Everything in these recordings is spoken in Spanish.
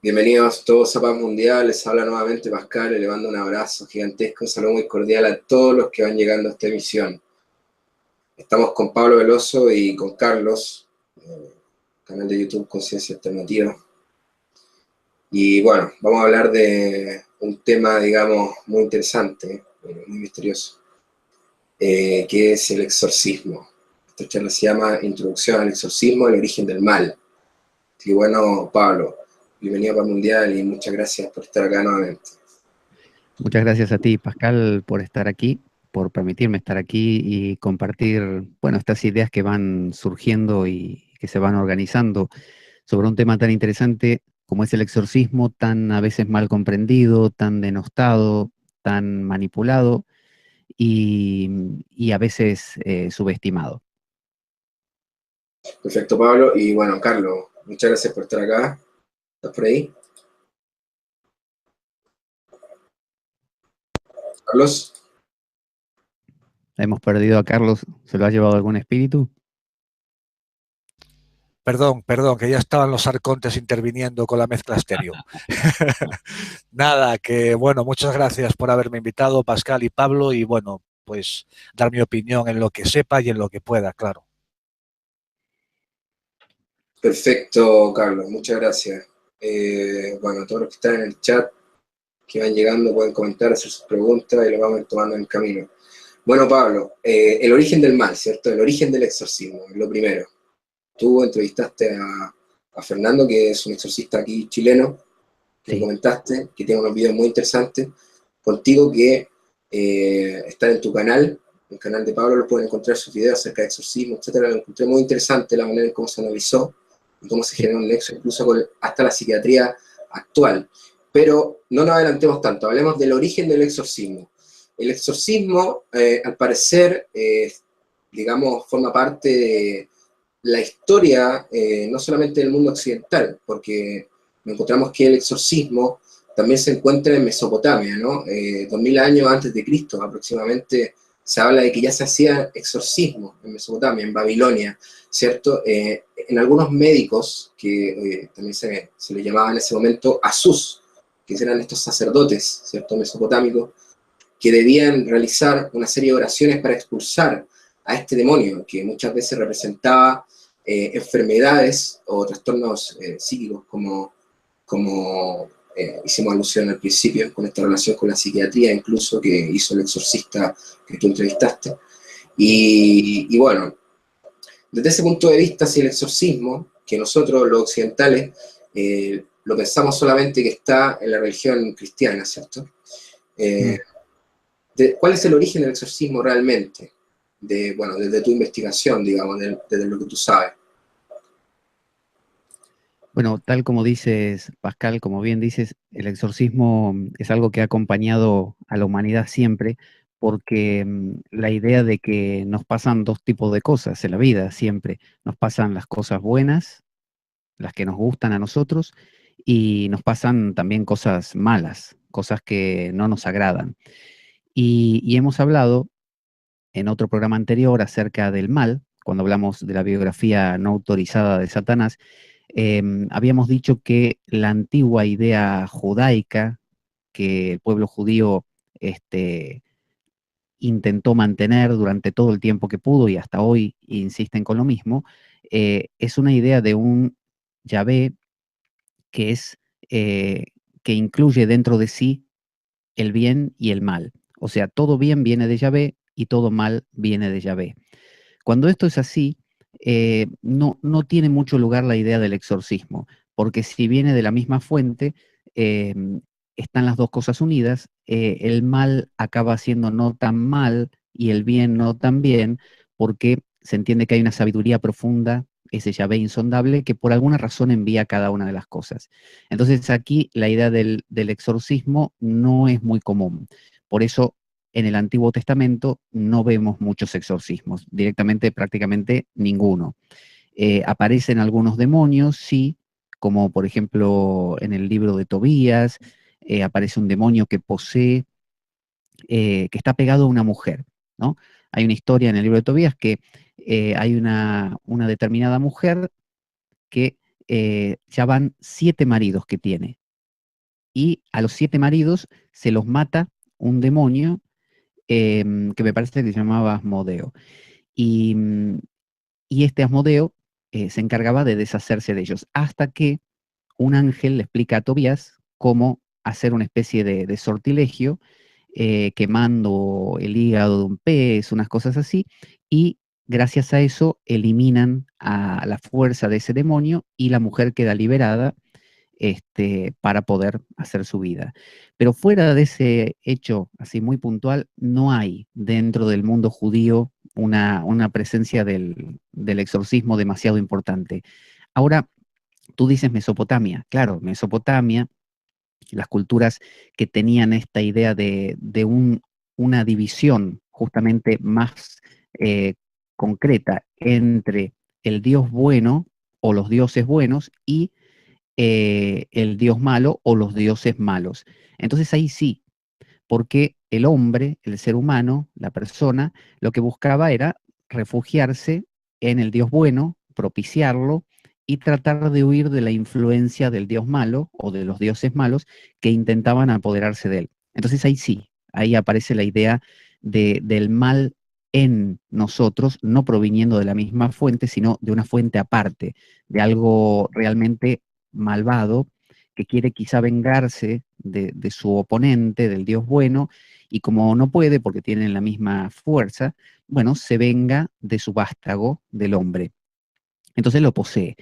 Bienvenidos todos a Paz Mundial, les habla nuevamente Pascal y le mando un abrazo gigantesco, un saludo muy cordial a todos los que van llegando a esta emisión. Estamos con Pablo Veloso y con Carlos, canal de YouTube Conciencia Alternativa. Y bueno, vamos a hablar de un tema, digamos, muy interesante, muy misterioso, que es el exorcismo. Esta charla se llama Introducción al exorcismo, el origen del mal. Así que bueno, Pablo, bienvenido a Paz Mundial y muchas gracias por estar acá nuevamente. Muchas gracias a ti, Pascal, por estar aquí, por permitirme estar aquí y compartir, bueno, estas ideas que van surgiendo y que se van organizando sobre un tema tan interesante como es el exorcismo, tan a veces mal comprendido, tan denostado, tan manipulado y a veces subestimado. Perfecto, Pablo. Y bueno, Carlos, muchas gracias por estar acá. ¿Estás por ahí? Carlos. Hemos perdido a Carlos, ¿se lo ha llevado algún espíritu? Perdón, que ya estaban los arcontes interviniendo con la mezcla estéreo. Nada, que bueno, muchas gracias por haberme invitado, Pascal y Pablo, y bueno, pues dar mi opinión en lo que sepa y en lo que pueda, claro. Perfecto, Carlos, muchas gracias. Bueno, todos los que están en el chat, que van llegando, pueden comentar, hacer sus preguntas y lo vamos a ir tomando en el camino. Bueno, Pablo, el origen del mal, ¿cierto? El origen del exorcismo, es lo primero. Tú entrevistaste a Fernando, que es un exorcista aquí chileno, que me Sí. comentaste, que tiene unos videos muy interesantes, contigo que están en tu canal, el canal de Pablo, lo pueden encontrar sus videos acerca de exorcismo, etcétera. Lo encontré muy interesante la manera en cómo se analizó y cómo se Sí. generó un nexo incluso con hasta la psiquiatría actual. Pero no nos adelantemos tanto, hablemos del origen del exorcismo. El exorcismo, al parecer, digamos, forma parte de la historia, no solamente del mundo occidental, porque encontramos que el exorcismo también se encuentra en Mesopotamia, ¿no? 2000 años antes de Cristo aproximadamente se habla de que ya se hacía exorcismo en Mesopotamia, en Babilonia, ¿cierto? En algunos médicos, que también se les llamaba en ese momento Asus, que eran estos sacerdotes, ¿cierto? Mesopotámicos, que debían realizar una serie de oraciones para expulsar a este demonio, que muchas veces representaba enfermedades o trastornos psíquicos, como hicimos alusión al principio, con esta relación con la psiquiatría, incluso que hizo el exorcista que tú entrevistaste. Y bueno, desde ese punto de vista, si el exorcismo, que nosotros los occidentales lo pensamos solamente que está en la religión cristiana, ¿cierto? Mm. ¿Cuál es el origen del exorcismo realmente? Bueno, desde tu investigación, digamos, desde lo que tú sabes. Bueno, tal como dices, Pascal, como bien dices, el exorcismo es algo que ha acompañado a la humanidad siempre, porque la idea de que nos pasan dos tipos de cosas en la vida siempre. Nos pasan las cosas buenas, las que nos gustan a nosotros, y nos pasan también cosas malas, cosas que no nos agradan. Y hemos hablado en otro programa anterior acerca del mal, cuando hablamos de la biografía no autorizada de Satanás. Habíamos dicho que la antigua idea judaica que el pueblo judío este, intentó mantener durante todo el tiempo que pudo y hasta hoy insisten con lo mismo, es una idea de un Yahvé que es que incluye dentro de sí el bien y el mal. O sea, todo bien viene de Yahvé y todo mal viene de Yahvé. Cuando esto es así, no tiene mucho lugar la idea del exorcismo, porque si viene de la misma fuente, eh, están las dos cosas unidas, el mal acaba siendo no tan mal y el bien no tan bien, porque se entiende que hay una sabiduría profunda, ese Yahvé insondable, que por alguna razón envía cada una de las cosas. Entonces aquí la idea del exorcismo no es muy común. Por eso en el Antiguo Testamento no vemos muchos exorcismos, directamente prácticamente ninguno. Aparecen algunos demonios, sí, como por ejemplo en el libro de Tobías, aparece un demonio que posee, que está pegado a una mujer, ¿no? Hay una historia en el libro de Tobías que hay una determinada mujer que ya van 7 maridos que tiene. Y a los 7 maridos se los mata un demonio que me parece que se llamaba Asmodeo. Y, y este Asmodeo se encargaba de deshacerse de ellos, hasta que un ángel le explica a Tobías cómo hacer una especie de sortilegio, quemando el hígado de un pez, unas cosas así, y gracias a eso eliminan a la fuerza de ese demonio y la mujer queda liberada para poder hacer su vida. Pero fuera de ese hecho así muy puntual, no hay dentro del mundo judío una presencia del exorcismo demasiado importante. Ahora, tú dices Mesopotamia. Claro, Mesopotamia, las culturas que tenían esta idea de una división justamente más concreta entre el Dios bueno o los dioses buenos y el Dios malo o los dioses malos. Entonces ahí sí, porque el hombre, el ser humano, la persona, lo que buscaba era refugiarse en el Dios bueno, propiciarlo y tratar de huir de la influencia del Dios malo o de los dioses malos que intentaban apoderarse de él. Entonces ahí sí, ahí aparece la idea del mal en nosotros, no proviniendo de la misma fuente, sino de una fuente aparte, de algo realmente malvado que quiere quizá vengarse de su oponente, del Dios bueno, y como no puede porque tienen la misma fuerza, bueno, se venga de su vástago, del hombre. Entonces lo posee.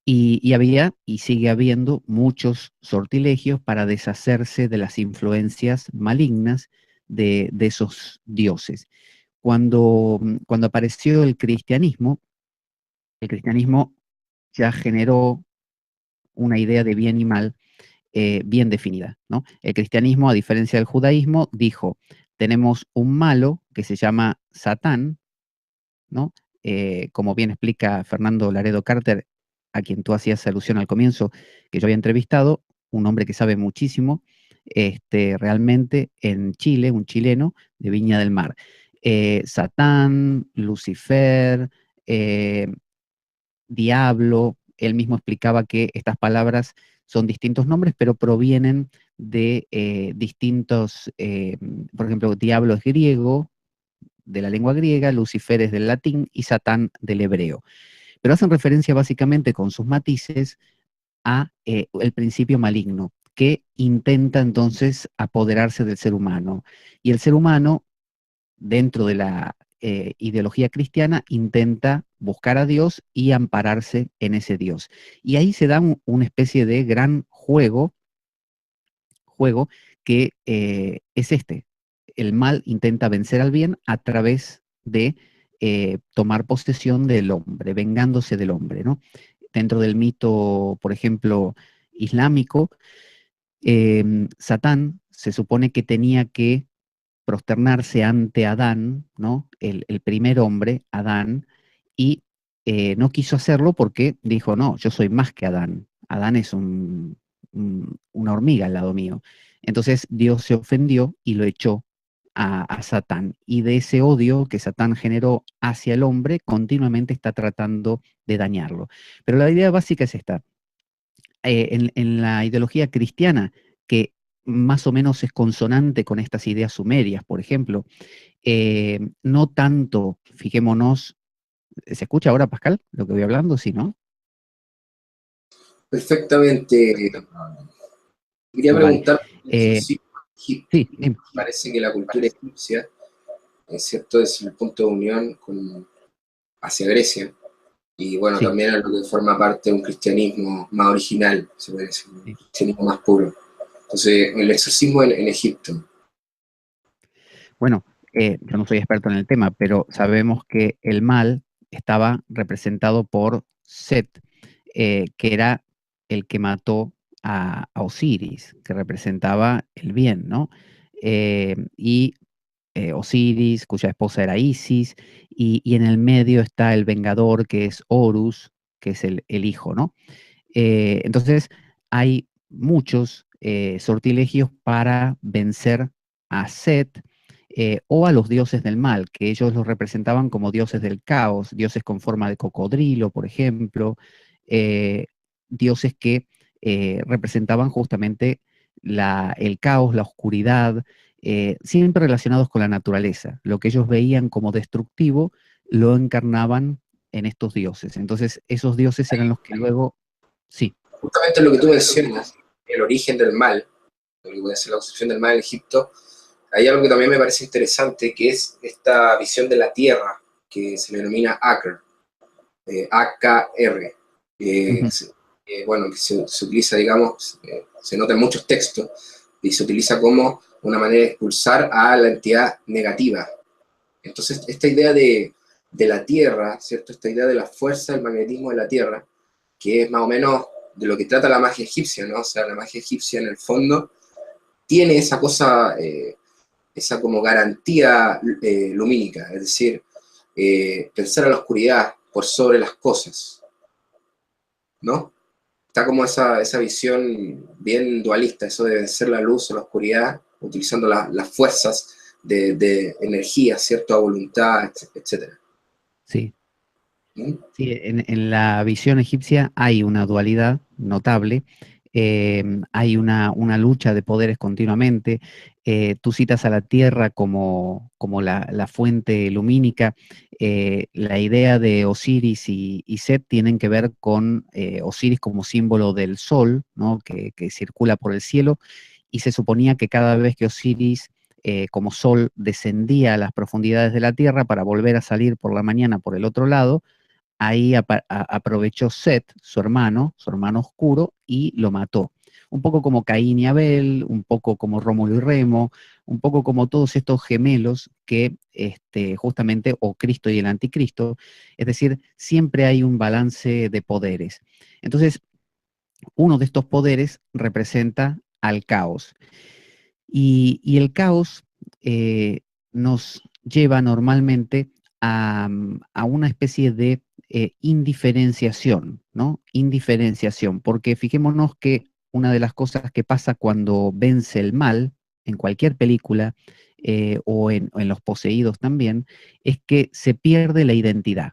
Y había, y sigue habiendo, muchos sortilegios para deshacerse de las influencias malignas de esos dioses. Cuando apareció el cristianismo ya generó una idea de bien y mal bien definida, ¿no? El cristianismo, a diferencia del judaísmo, dijo, tenemos un malo que se llama Satán, ¿no? Como bien explica Fernando Laredo Carter, a quien tú hacías alusión al comienzo, que yo había entrevistado, un hombre que sabe muchísimo, realmente en Chile, un chileno de Viña del Mar. Satán, Lucifer, diablo, él mismo explicaba que estas palabras son distintos nombres, pero provienen de distintos, por ejemplo, diablo es griego, de la lengua griega, Lucifer es del latín y Satán del hebreo. Pero hacen referencia básicamente con sus matices a el principio maligno, que intenta entonces apoderarse del ser humano. Y el ser humano, dentro de la ideología cristiana, intenta buscar a Dios y ampararse en ese Dios. Y ahí se da una especie de gran juego que es este. El mal intenta vencer al bien a través de tomar posesión del hombre, vengándose del hombre, ¿no? Dentro del mito, por ejemplo, islámico, Satán se supone que tenía que prosternarse ante Adán, ¿no? El primer hombre, Adán, y no quiso hacerlo porque dijo, no, yo soy más que Adán. Adán es una hormiga al lado mío. Entonces Dios se ofendió y lo echó a Satán. Y de ese odio que Satán generó hacia el hombre, continuamente está tratando de dañarlo. Pero la idea básica es esta. En la ideología cristiana, que más o menos es consonante con estas ideas sumerias, por ejemplo, no tanto, fijémonos, ¿se escucha ahora, Pascal, lo que voy hablando? Sí, ¿no? Perfectamente. Quería Vale. preguntar, sí, Sí, dime. parece que la cultura egipcia, es cierto, es el punto de unión hacia Grecia, y bueno, Sí, también es lo que forma parte de un cristianismo más original, se puede decir, un sí. cristianismo más puro. Entonces, el exorcismo en Egipto. Bueno, yo no soy experto en el tema, pero sabemos que el mal estaba representado por Set, que era el que mató a Osiris, que representaba el bien, ¿no? Y Osiris, cuya esposa era Isis, y en el medio está el vengador, que es Horus, que es el hijo, ¿no? Entonces, hay muchos sortilegios para vencer a Set o a los dioses del mal, que ellos los representaban como dioses del caos, dioses con forma de cocodrilo, por ejemplo, eh, dioses que representaban justamente el caos, la oscuridad, siempre relacionados con la naturaleza. Lo que ellos veían como destructivo lo encarnaban en estos dioses. Entonces, esos dioses eran los que luego, sí. Justamente lo que tú mencionas, el origen del mal, lo que puede ser la concepción del mal en Egipto, hay algo que también me parece interesante, que es esta visión de la tierra, que se denomina Akr, AKR. Bueno, que se utiliza, digamos, se nota en muchos textos, y se utiliza como una manera de expulsar a la entidad negativa. Entonces, esta idea de la Tierra, ¿cierto? Esta idea de la fuerza del magnetismo de la Tierra, que es más o menos de lo que trata la magia egipcia, ¿no? O sea, la magia egipcia en el fondo tiene esa cosa, esa como garantía lumínica, es decir, pensar a la oscuridad por sobre las cosas, ¿no? Está como esa visión bien dualista, eso de vencer la luz o la oscuridad, utilizando las fuerzas de energía, ¿cierto? A voluntad, etc. Sí. ¿Mm? Sí, en la visión egipcia hay una dualidad notable, hay una lucha de poderes continuamente. Tú citas a la tierra como la fuente lumínica. La idea de Osiris y Set tienen que ver con Osiris como símbolo del sol, ¿no? que circula por el cielo, y se suponía que cada vez que Osiris como sol descendía a las profundidades de la tierra para volver a salir por la mañana por el otro lado, ahí aprovechó Set, su hermano oscuro, y lo mató. Un poco como Caín y Abel, un poco como Rómulo y Remo, un poco como todos estos gemelos que justamente, o Cristo y el anticristo, es decir, siempre hay un balance de poderes. Entonces, uno de estos poderes representa al caos. Y el caos nos lleva normalmente a una especie de indiferenciación, ¿no? Indiferenciación, porque fijémonos que una de las cosas que pasa cuando vence el mal, en cualquier película, o en Los Poseídos también, es que se pierde la identidad.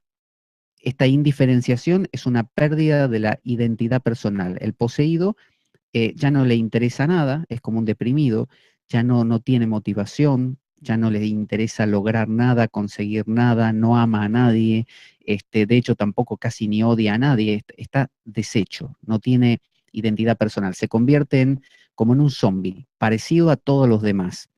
Esta indiferenciación es una pérdida de la identidad personal. El poseído ya no le interesa nada, es como un deprimido, ya no tiene motivación, ya no le interesa lograr nada, conseguir nada, no ama a nadie, de hecho tampoco casi ni odia a nadie, está deshecho, no tiene identidad personal, se convierte como en un zombie, parecido a todos los demás.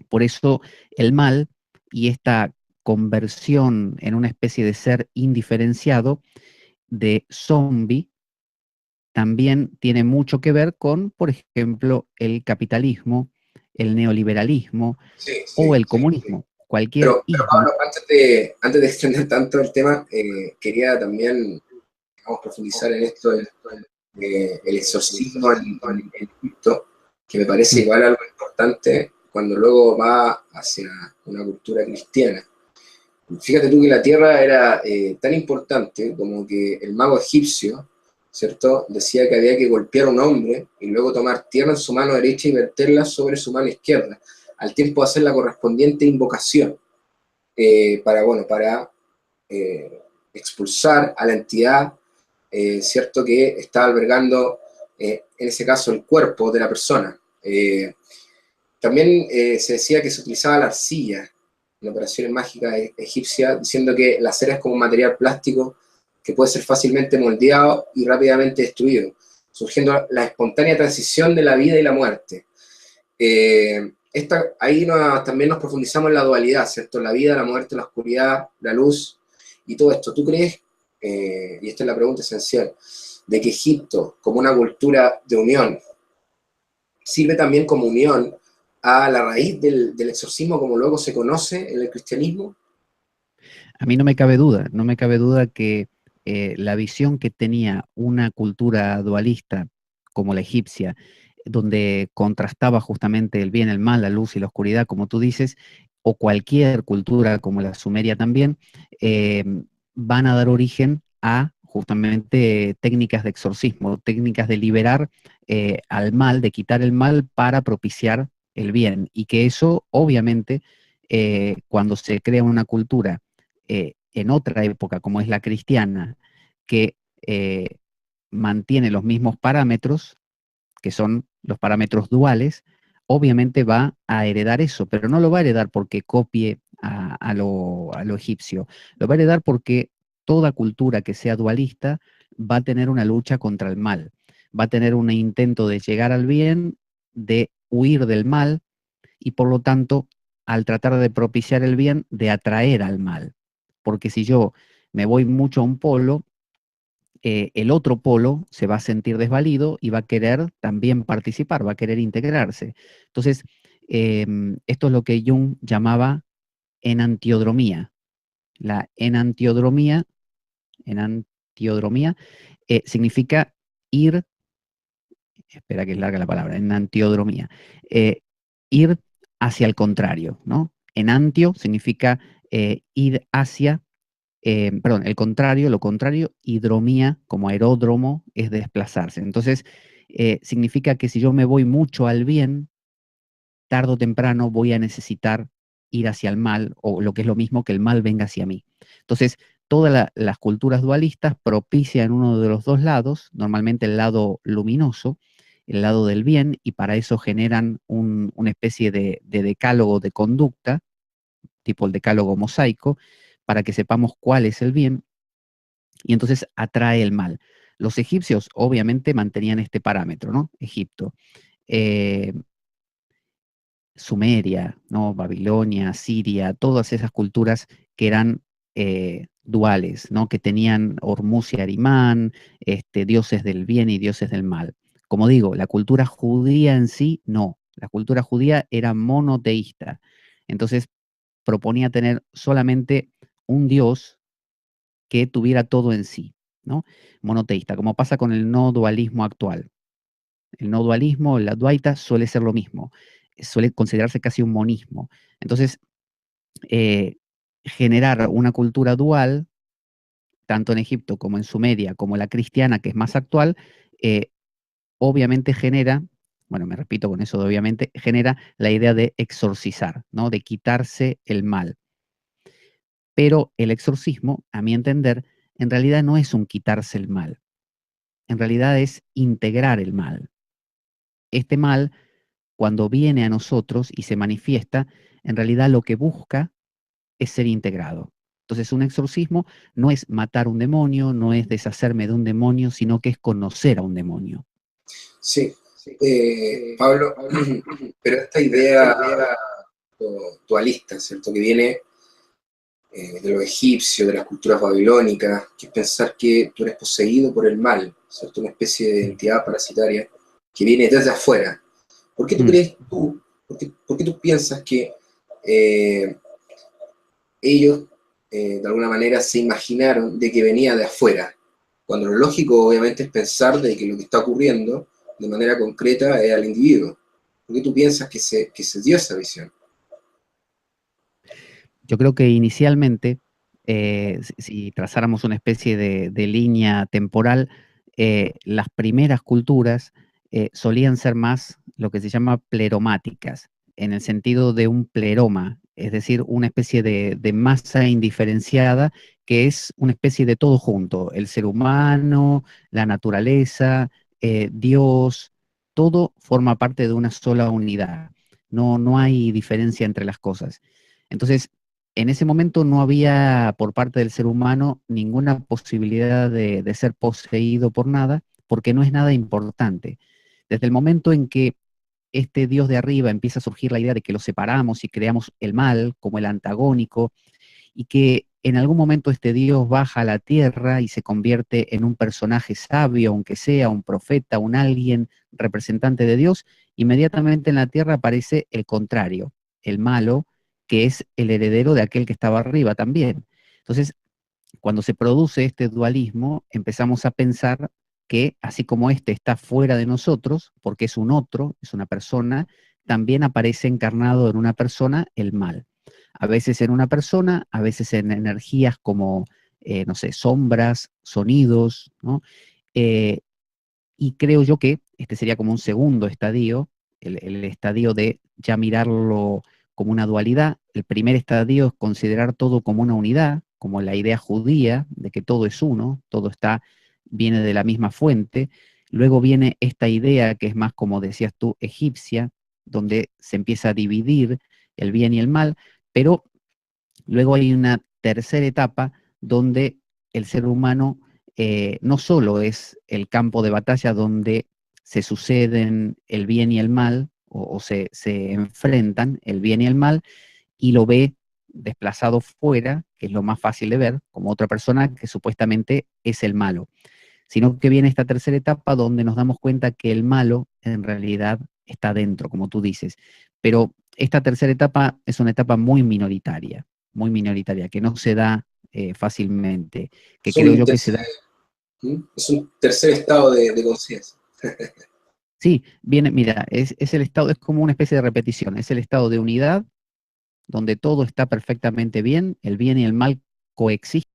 Por eso el mal y esta conversión en una especie de ser indiferenciado, de zombie, también tiene mucho que ver con, por ejemplo, el capitalismo, el neoliberalismo Sí, o sí, el sí, comunismo. sí. Cualquier Pero ismo. Pablo, antes de extender tanto el tema, quería también, digamos, profundizar en esto el exorcismo en Egipto, que me parece igual algo importante cuando luego va hacia una cultura cristiana. Fíjate tú que la tierra era tan importante como que el mago egipcio, ¿cierto? Decía que había que golpear a un hombre y luego tomar tierra en su mano derecha y verterla sobre su mano izquierda, al tiempo de hacer la correspondiente invocación para expulsar a la entidad, ¿cierto? Que está albergando, en ese caso, el cuerpo de la persona. También se decía que se utilizaba la arcilla en operaciones mágicas egipcias, diciendo que la cera es como un material plástico que puede ser fácilmente moldeado y rápidamente destruido, surgiendo la espontánea transición de la vida y la muerte. Ahí también nos profundizamos en la dualidad, ¿cierto? La vida, la muerte, la oscuridad, la luz y todo esto. ¿Tú crees, y esta es la pregunta esencial, de que Egipto, como una cultura de unión, sirve también como unión a la raíz del exorcismo como luego se conoce en el cristianismo? A mí no me cabe duda, no me cabe duda que la visión que tenía una cultura dualista como la egipcia, donde contrastaba justamente el bien, el mal, la luz y la oscuridad, como tú dices, o cualquier cultura como la sumeria también, eh, van a dar origen a justamente técnicas de exorcismo, técnicas de liberar al mal, de quitar el mal para propiciar el bien, y que eso obviamente cuando se crea una cultura en otra época, como es la cristiana, que mantiene los mismos parámetros, que son los parámetros duales, obviamente va a heredar eso, pero no lo va a heredar porque copie a lo egipcio, lo va a heredar porque toda cultura que sea dualista va a tener una lucha contra el mal, va a tener un intento de llegar al bien, de huir del mal, y por lo tanto, al tratar de propiciar el bien, de atraer al mal. Porque si yo me voy mucho a un polo, el otro polo se va a sentir desvalido y va a querer también participar, va a querer integrarse. Entonces, esto es lo que Jung llamaba enantiodromía. La enantiodromía significa ir, espera que es larga la palabra, enantiodromía, ir hacia el contrario, ¿no? Enantio significa ir hacia, perdón, el contrario, lo contrario, hidromía, como aeródromo, es desplazarse. Entonces, significa que si yo me voy mucho al bien, tarde o temprano voy a necesitar ir hacia el mal, o lo que es lo mismo, que el mal venga hacia mí. Entonces, todas las culturas dualistas propician uno de los dos lados, normalmente el lado luminoso, el lado del bien, y para eso generan una especie de decálogo de conducta, tipo el decálogo mosaico, para que sepamos cuál es el bien, y entonces atrae el mal. Los egipcios obviamente mantenían este parámetro, ¿no? Egipto. Eh, Sumeria, ¿no? Babilonia, Siria, todas esas culturas que eran duales, ¿no? Que tenían Hormuz y Arimán, dioses del bien y dioses del mal. Como digo, la cultura judía en sí, no. La cultura judía era monoteísta. Entonces proponía tener solamente un dios que tuviera todo en sí, ¿no? Monoteísta, como pasa con el no dualismo actual. El no dualismo, el advaita, suele ser lo mismo, suele considerarse casi un monismo. Entonces, eh, generar una cultura dual, tanto en Egipto como en Sumeria, como la cristiana, que es más actual, eh, obviamente genera, bueno, me repito con eso de obviamente, genera la idea de exorcizar, ¿no? De quitarse el mal. Pero el exorcismo, a mi entender, en realidad no es un quitarse el mal, en realidad es integrar el mal. Este mal, cuando viene a nosotros y se manifiesta, en realidad lo que busca es ser integrado. Entonces, un exorcismo no es matar un demonio, no es deshacerme de un demonio, sino que es conocer a un demonio. Sí, Pablo, pero esta idea dualista, ¿cierto? Que viene de los egipcios, de las culturas babilónicas, que es pensar que tú eres poseído por el mal, ¿cierto? Una especie de entidad parasitaria que viene desde afuera. ¿Por qué tú crees tú, por qué tú piensas que ellos de alguna manera se imaginaron de que venía de afuera? Cuando lo lógico obviamente es pensar de que lo que está ocurriendo de manera concreta es al individuo. ¿Por qué tú piensas que se dio esa visión? Yo creo que inicialmente, si trazáramos una especie de línea temporal, las primeras culturas solían ser más lo que se llama pleromáticas, en el sentido de un pleroma, es decir, una especie de masa indiferenciada que es una especie de todo junto, el ser humano, la naturaleza, Dios, todo forma parte de una sola unidad. No, no hay diferencia entre las cosas. Entonces, en ese momento no había por parte del ser humano ninguna posibilidad de ser poseído por nada, porque no es nada importante. Desde el momento en que este Dios de arriba empieza a surgir la idea de que lo separamos y creamos el mal como el antagónico, y que en algún momento este Dios baja a la tierra y se convierte en un personaje sabio, aunque sea un profeta, un alguien representante de Dios, inmediatamente en la tierra aparece el contrario, el malo, que es el heredero de aquel que estaba arriba también. Entonces, cuando se produce este dualismo, empezamos a pensar que así como este está fuera de nosotros, porque es un otro, es una persona, también aparece encarnado en una persona el mal. A veces en una persona, a veces en energías como, no sé, sombras, sonidos, ¿no? Eh, y creo yo que este sería como un segundo estadio, el estadio de ya mirarlo como una dualidad. El primer estadio es considerar todo como una unidad, como la idea judía de que todo es uno, todo está viene de la misma fuente. Luego viene esta idea que es más, como decías tú, egipcia, donde se empieza a dividir el bien y el mal, pero luego hay una tercera etapa donde el ser humano no solo es el campo de batalla donde se suceden el bien y el mal, o se enfrentan el bien y el mal, y lo ve desplazado fuera, que es lo más fácil de ver, como otra persona que supuestamente es el malo, sino que viene esta tercera etapa donde nos damos cuenta que el malo en realidad está dentro, como tú dices. Pero esta tercera etapa es una etapa muy minoritaria, que no se da fácilmente, que Es creo un yo que se tercer, da. es un tercer estado de conciencia. Sí, viene, mira, es el estado, es como una especie de repetición, es el estado de unidad, donde todo está perfectamente bien, el bien y el mal coexisten,